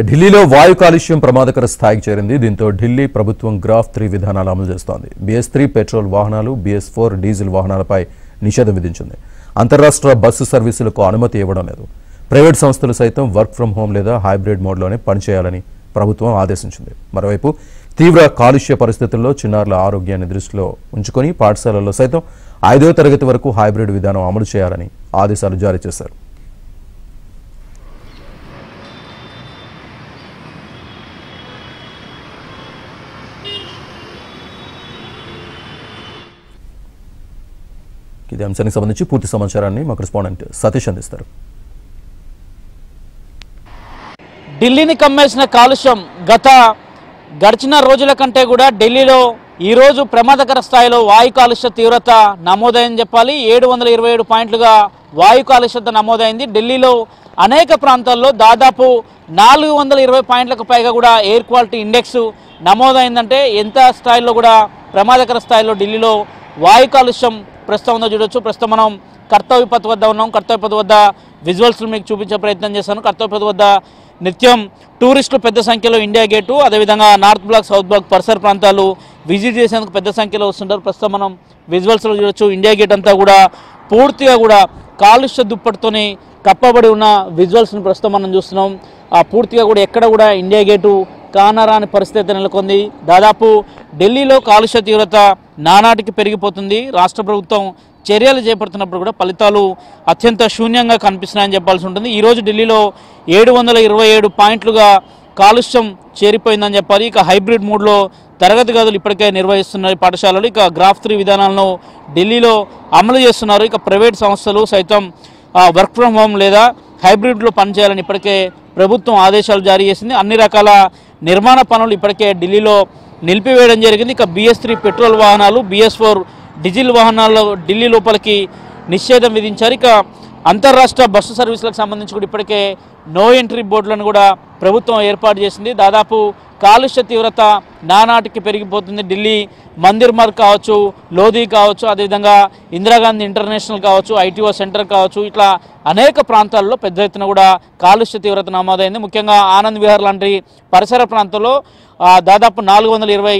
ఢిల్లీలో వాయు కాలుష్యం ప్రమాదకర స్థాయికి చేరింది. దీంతో ఢిల్లీ ప్రభుత్వం గ్రాఫ్ 3 విధానాలు అమలు చేస్తోంది. BS3 పెట్రోల్ వాహనాలు, BS4 డీజిల్ వాహనాలపై నిషేధం విధించింది. అంతర్రాష్ట్ర బస్సు సర్వీసులకు అనుమతి ఇవ్వడం లేదు. ప్రైవేట్ సంస్థలు సైతం వర్క్ ఫ్రం హోం లేదా హైబ్రిడ్ మోడ్లోనే పనిచేయాలని ప్రభుత్వం ఆదేశించింది. మరోవైపు తీవ్ర కాలుష్య పరిస్థితుల్లో చిన్నారుల ఆరోగ్యాన్ని దృష్టిలో ఉంచుకొని పాఠశాలల్లో సైతం 5వ తరగతి వరకు హైబ్రిడ్ విధానం అమలు చేయాలని ఆదేశాలు జారీ చేశారు. ఇదే అంశానికి సంబంధించి పూర్తి సమాచారాన్ని మా కరెస్పాండెంట్ సతీష్ అందిస్తారు. ఢిల్లీని కమ్మేసిన కాలుష్యం గడిచిన రోజుల కంటే కూడా ఢిల్లీలో ఈరోజు ప్రమాదకర స్థాయిలో వాయు కాలుష్య తీవ్రత నమోదైందని చెప్పాలి. 727 పాయింట్లుగా వాయు కాలుష్యత నమోదైంది. ఢిల్లీలో అనేక ప్రాంతాల్లో దాదాపు 420 పాయింట్లకు పైగా కూడా ఎయిర్ క్వాలిటీ ఇండెక్స్ నమోదైందంటే ఎంత స్థాయిలో కూడా ప్రమాదకర స్థాయిలో ఢిల్లీలో వాయు కాలుష్యం ప్రస్తుతం ఉందో చూడొచ్చు. ప్రస్తుతం మనం కర్తవ్య పథ్ వద్ద ఉన్నాం. కర్తవ్య పథ్ వద్ద విజువల్స్లు మీకు చూపించే ప్రయత్నం చేశాను. కర్తవ్య పథ్ వద్ద నిత్యం టూరిస్టులు పెద్ద సంఖ్యలో ఇండియా గేటు, అదేవిధంగా నార్త్ బ్లాక్, సౌత్ బ్లాక్ పరిసర ప్రాంతాలు విజిట్ చేసేందుకు పెద్ద సంఖ్యలో వస్తుంటారు. ప్రస్తుతం మనం విజువల్స్లో చూడొచ్చు. ఇండియా గేట్ అంతా కూడా పూర్తిగా కూడా కాలుష్య దుప్పటితోని కప్పబడి ఉన్న విజువల్స్ని ప్రస్తుతం మనం చూస్తున్నాం. పూర్తిగా కూడా ఎక్కడ కూడా ఇండియా గేటు కానరాని పరిస్థితి నెలకొంది. దాదాపు ఢిల్లీలో కాలుష్య తీవ్రత నానాటికి పెరిగిపోతుంది. రాష్ట్ర ప్రభుత్వం చర్యలు చేపడుతున్నప్పుడు కూడా ఫలితాలు అత్యంత శూన్యంగా కనిపిస్తున్నాయని చెప్పాల్సి ఉంటుంది. ఈరోజు ఢిల్లీలో 727 పాయింట్లుగా కాలుష్యం చేరిపోయిందని చెప్పాలి. ఇక హైబ్రిడ్ మోడ్లో తరగతి గదులు ఇప్పటికే నిర్వహిస్తున్నారు పాఠశాలలు. ఇక గ్రాఫ్ 3 విధానాలను ఢిల్లీలో అమలు చేస్తున్నారు. ఇక ప్రైవేట్ సంస్థలు సైతం వర్క్ ఫ్రం హోమ్ లేదా హైబ్రిడ్లో పనిచేయాలని ఇప్పటికే ప్రభుత్వం ఆదేశాలు జారీ చేసింది. అన్ని రకాల నిర్మాణ పనులు ఇప్పటికే ఢిల్లీలో నిలిపివేయడం జరిగింది. ఇక BS3 పెట్రోల్ వాహనాలు, BS4 డీజిల్ వాహనాల్లో ఢిల్లీ లోపలికి నిషేధం విధించారు. ఇక అంతర్రాష్ట్ర బస్సు సర్వీసులకు సంబంధించి కూడా ఇప్పటికే నో ఎంట్రీ బోర్డులను కూడా ప్రభుత్వం ఏర్పాటు చేసింది. దాదాపు కాలుష్య తీవ్రత నానాటికి పెరిగిపోతుంది. ఢిల్లీ మందిర్ మార్గ్ కావచ్చు, లోధి కావచ్చు, అదేవిధంగా ఇందిరాగాంధీ ఇంటర్నేషనల్ కావచ్చు, ITO సెంటర్ కావచ్చు, ఇట్లా అనేక ప్రాంతాల్లో పెద్ద ఎత్తున కూడా కాలుష్య తీవ్రత నమోదైంది. ముఖ్యంగా ఆనంద్ విహార్ లాంటి పరిసర ప్రాంతాల్లో దాదాపు 420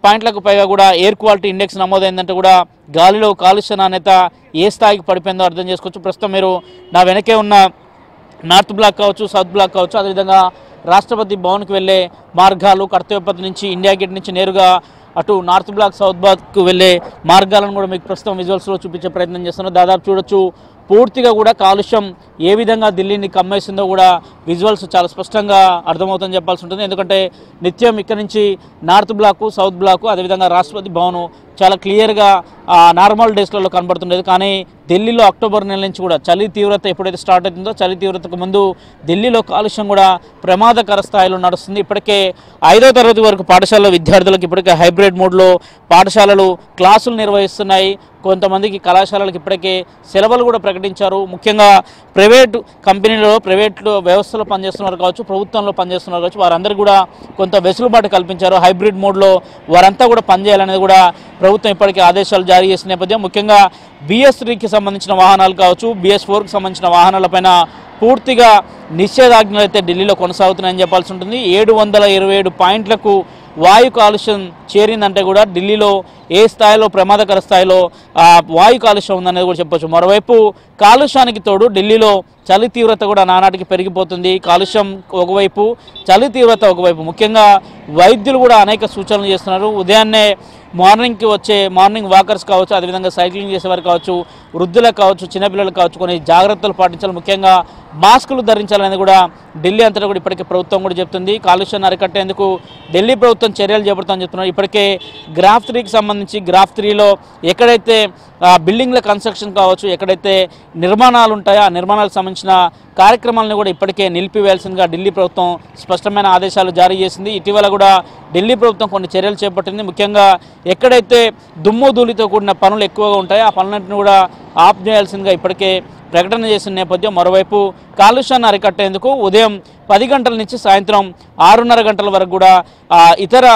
పాయింట్లకు పైగా కూడా ఎయిర్ క్వాలిటీ ఇండెక్స్ నమోదైందంటే కూడా గాలిలో కాలుష్య నాణ్యత ఏ స్థాయికి పడిపోయిందో అర్థం చేసుకోవచ్చు. ప్రస్తుతం మీరు నా వెనకే ఉన్న నార్త్ బ్లాక్ కావచ్చు, సౌత్ బ్లాక్ కావచ్చు, అదేవిధంగా రాష్ట్రపతి భవన్కి వెళ్ళే మార్గాలు, కర్తవ్య పథ్ నుంచి ఇండియా గేట్ నుంచి నేరుగా అటు నార్త్ బ్లాక్, సౌత్ బ్లాక్కు వెళ్ళే మార్గాలను కూడా మీకు ప్రస్తుతం విజువల్స్లో చూపించే ప్రయత్నం చేస్తున్నారు. దాదాపు చూడొచ్చు పూర్తిగా కూడా కాలుష్యం ఏ విధంగా ఢిల్లీని కమ్మేసిందో కూడా విజువల్స్ చాలా స్పష్టంగా అర్థమవుతుందని చెప్పాల్సి ఉంటుంది. ఎందుకంటే నిత్యం ఇక్కడ నుంచి నార్త్ బ్లాకు, సౌత్ బ్లాకు, అదేవిధంగా రాష్ట్రపతి భవన్ చాలా క్లియర్గా నార్మల్ డేస్లలో కనబడుతుండేది. కానీ ఢిల్లీలో అక్టోబర్ నెల నుంచి కూడా చలి తీవ్రత ఎప్పుడైతే స్టార్ట్ అవుతుందో చలి తీవ్రతకు ముందు ఢిల్లీలో కాలుష్యం కూడా ప్రమాదకర స్థాయిలో నడుస్తుంది. ఇప్పటికే 5వ తరగతి వరకు పాఠశాలలో విద్యార్థులకు ఇప్పటికే హైబ్రిడ్ మోడ్లో పాఠశాలలు క్లాసులు నిర్వహిస్తున్నాయి. కొంతమందికి కళాశాలలకు ఇప్పటికే సెలవులు కూడా ప్రకటించారు. ముఖ్యంగా ప్రైవేట్ కంపెనీలలో, ప్రైవేట్ వ్యవస్థలో పనిచేస్తున్నారు కావచ్చు, ప్రభుత్వంలో పనిచేస్తున్నారు కావచ్చు, వారందరికీ కూడా కొంత వెసులుబాటు కల్పించారు. హైబ్రిడ్ మోడ్లో వారంతా కూడా పనిచేయాలనేది కూడా ప్రభుత్వం ఇప్పటికే ఆదేశాలు జారీ చేసిన నేపథ్యం. ముఖ్యంగా BS3కి సంబంధించిన వాహనాలు కావచ్చు, BS4కి సంబంధించిన వాహనాలపైన పూర్తిగా నిషేధాజ్ఞలు అయితే ఢిల్లీలో కొనసాగుతున్నాయని చెప్పాల్సి ఉంటుంది. 727 పాయింట్లకు వాయు కాలుష్యం చేరిందంటే కూడా ఢిల్లీలో ఏ స్థాయిలో ప్రమాదకర స్థాయిలో వాయు కాలుష్యం ఉందనేది కూడా చెప్పొచ్చు. మరోవైపు కాలుష్యానికి తోడు ఢిల్లీలో చలి తీవ్రత కూడా నానాటికి పెరిగిపోతుంది. కాలుష్యం ఒకవైపు, చలి తీవ్రత ఒకవైపు. ముఖ్యంగా వైద్యులు కూడా అనేక సూచనలు చేస్తున్నారు. ఉదయాన్నే మార్నింగ్కి వచ్చే మార్నింగ్ వాకర్స్ కావచ్చు, అదేవిధంగా సైక్లింగ్ చేసేవారు కావచ్చు, వృద్ధులకు కావచ్చు, చిన్నపిల్లలకు కావచ్చు, కొన్ని జాగ్రత్తలు పాటించాలి. ముఖ్యంగా మాస్కులు ధరించాలనేది కూడా ఢిల్లీ అంతటా కూడా ఇప్పటికే ప్రభుత్వం కూడా చెప్తుంది. కాలుష్యాన్ని అరికట్టేందుకు ఢిల్లీ ప్రభుత్వం చర్యలు చేపడతామని చెప్తున్నారు. ఇప్పటికే గ్రాఫ్ 3కి సంబంధించి గ్రాఫ్ 3లో ఎక్కడైతే బిల్డింగ్ల కన్స్ట్రక్షన్ కావచ్చు, ఎక్కడైతే నిర్మాణాలు ఉంటాయో ఆ నిర్మాణాలకు సంబంధించిన కార్యక్రమాలను కూడా ఇప్పటికే నిలిపివేయాల్సిందిగా ఢిల్లీ ప్రభుత్వం స్పష్టమైన ఆదేశాలు జారీ చేసింది. ఇటీవల కూడా ఢిల్లీ ప్రభుత్వం కొన్ని చర్యలు చేపట్టింది. ముఖ్యంగా ఎక్కడైతే దుమ్ము ధూళితో కూడిన పనులు ఎక్కువగా ఉంటాయో ఆ పనులన్నింటినీ కూడా ఆఫ్ చేయాల్సిందిగా ఇప్పటికే ప్రకటన చేసిన నేపథ్యం. మరోవైపు కాలుష్యాన్ని అరికట్టేందుకు ఉదయం 10 గంటల నుంచి సాయంత్రం 6:30 గంటల వరకు కూడా ఇతర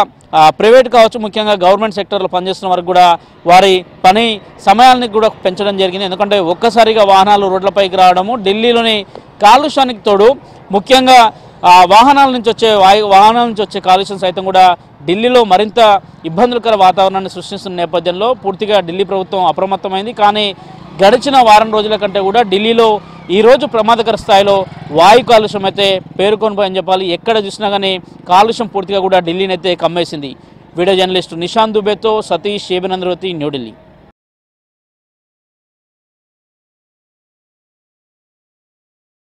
ప్రైవేట్ కావచ్చు, ముఖ్యంగా గవర్నమెంట్ సెక్టర్లో పనిచేస్తున్న వరకు కూడా వారి పని సమయాన్ని కూడా పెంచడం జరిగింది. ఎందుకంటే ఒక్కసారిగా వాహనాలు రోడ్లపైకి రావడము, ఢిల్లీలోని కాలుష్యానికి తోడు ముఖ్యంగా వాహనాల నుంచి వచ్చే కాలుష్యం సైతం కూడా ఢిల్లీలో మరింత ఇబ్బందులకర వాతావరణాన్ని సృష్టిస్తున్న నేపథ్యంలో పూర్తిగా ఢిల్లీ ప్రభుత్వం అప్రమత్తమైంది. కానీ గడిచిన వారం రోజుల కంటే కూడా ఢిల్లీలో ఈరోజు ప్రమాదకర స్థాయిలో వాయు కాలుష్యం అయితే పేరుకొనిపోయని చెప్పాలి. ఎక్కడ చూసినా కానీ కాలుష్యం పూర్తిగా కూడా ఢిల్లీని అయితే కమ్మేసింది. వీడియో జర్నలిస్టు నిశాంత్ దుబేతో సతీష్ ఏబినంద్రవతి, న్యూఢిల్లీ.